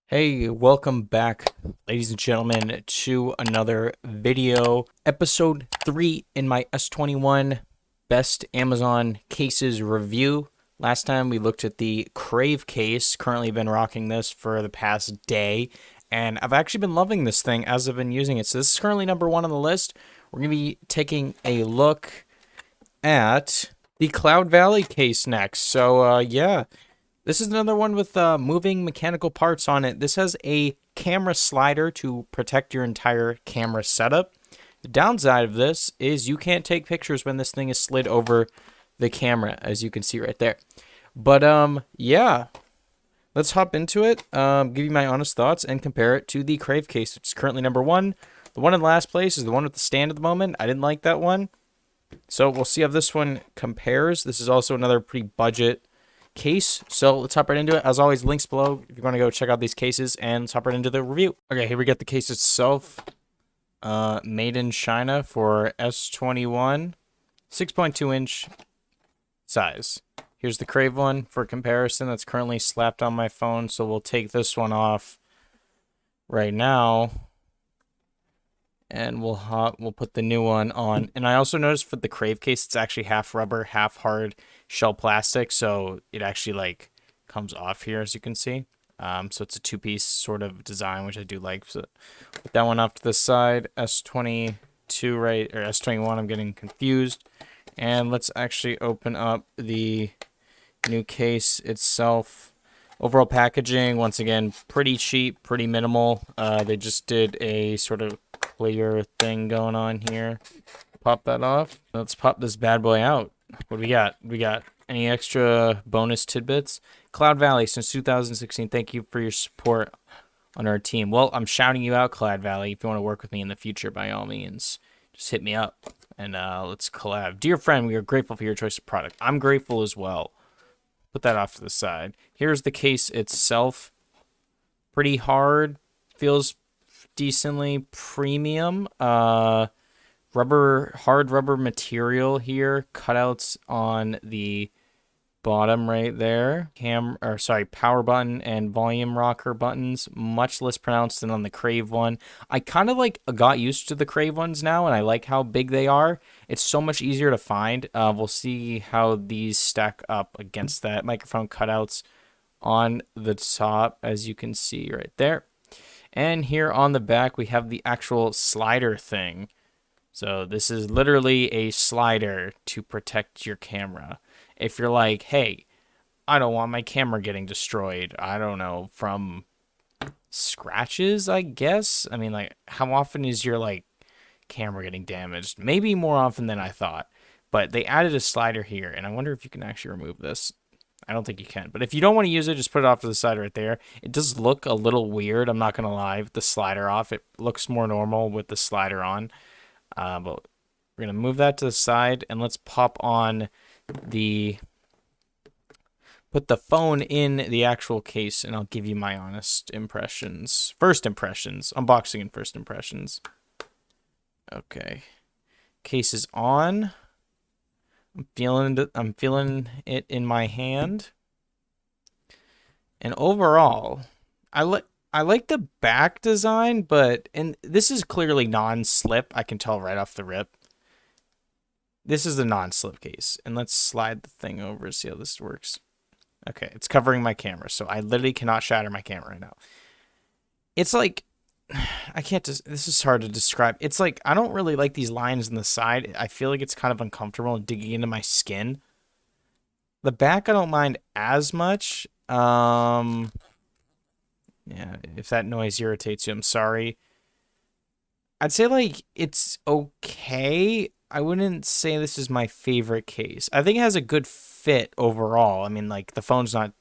Hey, welcome back, ladies and gentlemen, to another video. Episode 3 in my S21 Best Amazon Cases review. Last time we looked at the Crave case. Currently been rocking this for the past day, and I've actually been loving this thing as I've been using it. So this is currently number 1 on the list. We're going to be taking a look at the CloudValley case next. So, yeah. This is another one with moving mechanical parts on it. This has a camera slider to protect your entire camera setup. The downside of this is you can't take pictures when this thing is slid over the camera, as you can see right there. But yeah, let's hop into it, give you my honest thoughts, and compare it to the Crave case, which is currently number 1. The one in last place is the one with the stand at the moment. I didn't like that one. So we'll see how this one compares. This is also another pretty budget case, so let's hop right into it. As always, links below if you want to go check out these cases, and let's hop right into the review. Okay, here we get the case itself. Made in China for S21, 6.2 inch size. Here's the Crave one for comparison that's currently slapped on my phone, so we'll take this one off right now, and we'll put the new one on. And I also noticed for the Crave case, it's actually half rubber, half hard shell plastic, so it actually like comes off here, as you can see. So it's a two-piece sort of design, which I do like. So put that one off to the side. S22 right, or S21, I'm getting confused. And let's actually open up the new case itself. Overall packaging, once again, pretty cheap, pretty minimal. They just did a sort of clear thing going on here. Pop that off. Let's pop this bad boy out. What do we got? We got any extra bonus tidbits? CloudValley since 2016. Thank you for your support on our team. Well, I'm shouting you out, CloudValley. If you want to work with me in the future, by all means, just hit me up and let's collab. Dear friend, we are grateful for your choice of product. I'm grateful as well. Put that off to the side. Here's the case itself. Pretty hard. Feels decently premium. Hard rubber material here. Cutouts on the bottom right there. Power button and volume rocker buttons, much less pronounced than on the Crave one. I kind of like got used to the Crave ones now, and I like how big they are. It's so much easier to find. We'll see how these stack up against that. Microphone cutouts on the top, as you can see right there. And here on the back, we have the actual slider thing. So this is literally a slider to protect your camera. If you're like, hey, I don't want my camera getting destroyed, I don't know, from scratches, I guess. I mean, like, how often is your, like, camera getting damaged? Maybe more often than I thought. But they added a slider here, and I wonder if you can actually remove this. I don't think you can. But if you don't want to use it, just put it off to the side right there. It does look a little weird, I'm not going to lie, with the slider off. It looks more normal with the slider on. But we're going to move that to the side, and let's pop on put the phone in the actual case, and I'll give you my honest impressions. First impressions. Unboxing and first impressions. Okay. Case is on. I'm feeling it in my hand. And overall, I like the back design, and this is clearly non-slip. I can tell right off the rip. This is a non-slip case. And let's slide the thing over, see how this works. Okay, it's covering my camera, so I literally cannot shatter my camera right now. It's like, this is hard to describe. It's like, I don't really like these lines on the side. I feel like it's kind of uncomfortable and digging into my skin. The back, I don't mind as much. Yeah, if that noise irritates you, I'm sorry. I'd say, like, it's okay. I wouldn't say this is my favorite case. I think it has a good fit overall. I mean, like, the phone's not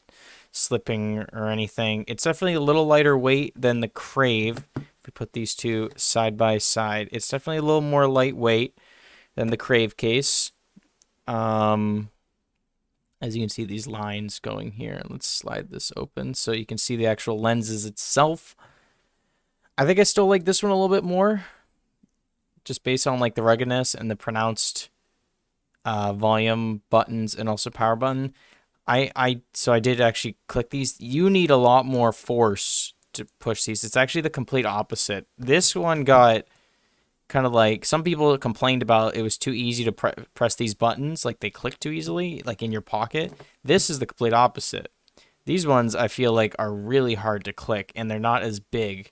slipping or anything. It's definitely a little lighter weight than the Crave. If we put these two side by side, it's definitely a little more lightweight than the Crave case. As you can see, these lines going here. Let's slide this open so you can see the actual lenses itself. I think I still like this one a little bit more, just based on like the ruggedness and the pronounced volume buttons and also power button. So I did actually click these. You need a lot more force to push these. It's actually the complete opposite. This one got kind of like, some people complained about it was too easy to press these buttons, like they click too easily, like in your pocket. This is the complete opposite. These ones I feel like are really hard to click, and they're not as big.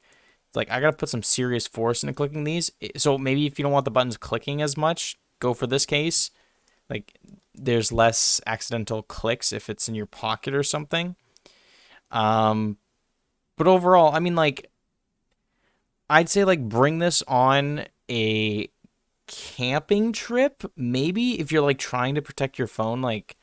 It's like I gotta put some serious force into clicking these. So maybe if you don't want the buttons clicking as much, go for this case. Like there's less accidental clicks if it's in your pocket or something. But overall, I mean, like, I'd say like bring this on a camping trip, maybe if you're like trying to protect your phone, like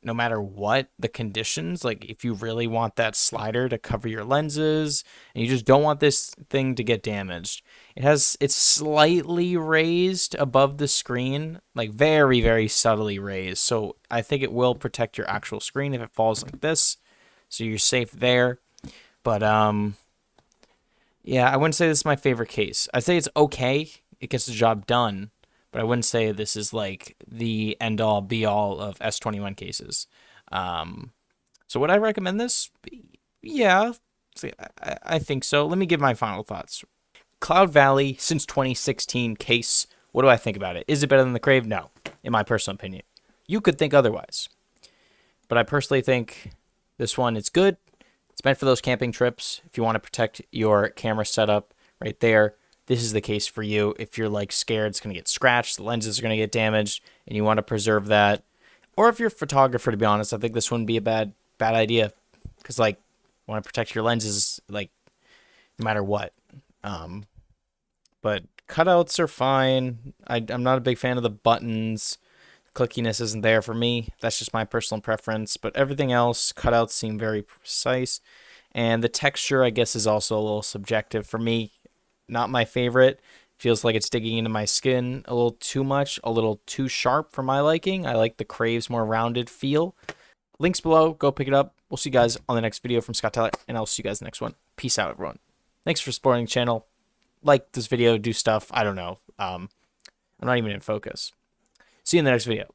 no matter what the conditions, like if you really want that slider to cover your lenses and you just don't want this thing to get damaged. It's slightly raised above the screen, like very, very subtly raised. So I think it will protect your actual screen if it falls like this. So you're safe there. But yeah, I wouldn't say this is my favorite case. I'd say it's okay. It gets the job done. But I wouldn't say this is like the end-all, be-all of S21 cases. So would I recommend this? Yeah, I think so. Let me give my final thoughts. CloudValley since 2016 case. What do I think about it? Is it better than the Crave? No, in my personal opinion. You could think otherwise. But I personally think this one is good. It's meant for those camping trips. If you want to protect your camera setup right there, this is the case for you. If you're like scared it's going to get scratched, the lenses are going to get damaged, and you want to preserve that. Or if you're a photographer, to be honest, I think this wouldn't be a bad idea. Because like, you want to protect your lenses, like, no matter what. But cutouts are fine. I'm not a big fan of the buttons. Clickiness isn't there for me. That's just my personal preference. But everything else, cutouts seem very precise. And the texture, I guess, is also a little subjective. For me, not my favorite. Feels like it's digging into my skin a little too much, a little too sharp for my liking. I like the Crave's more rounded feel. Links below. Go pick it up. We'll see you guys on the next video from Scott Tyler, and I'll see you guys in the next one. Peace out, everyone. Thanks for supporting the channel. Like this video, do stuff. I don't know. I'm not even in focus. See you in the next video.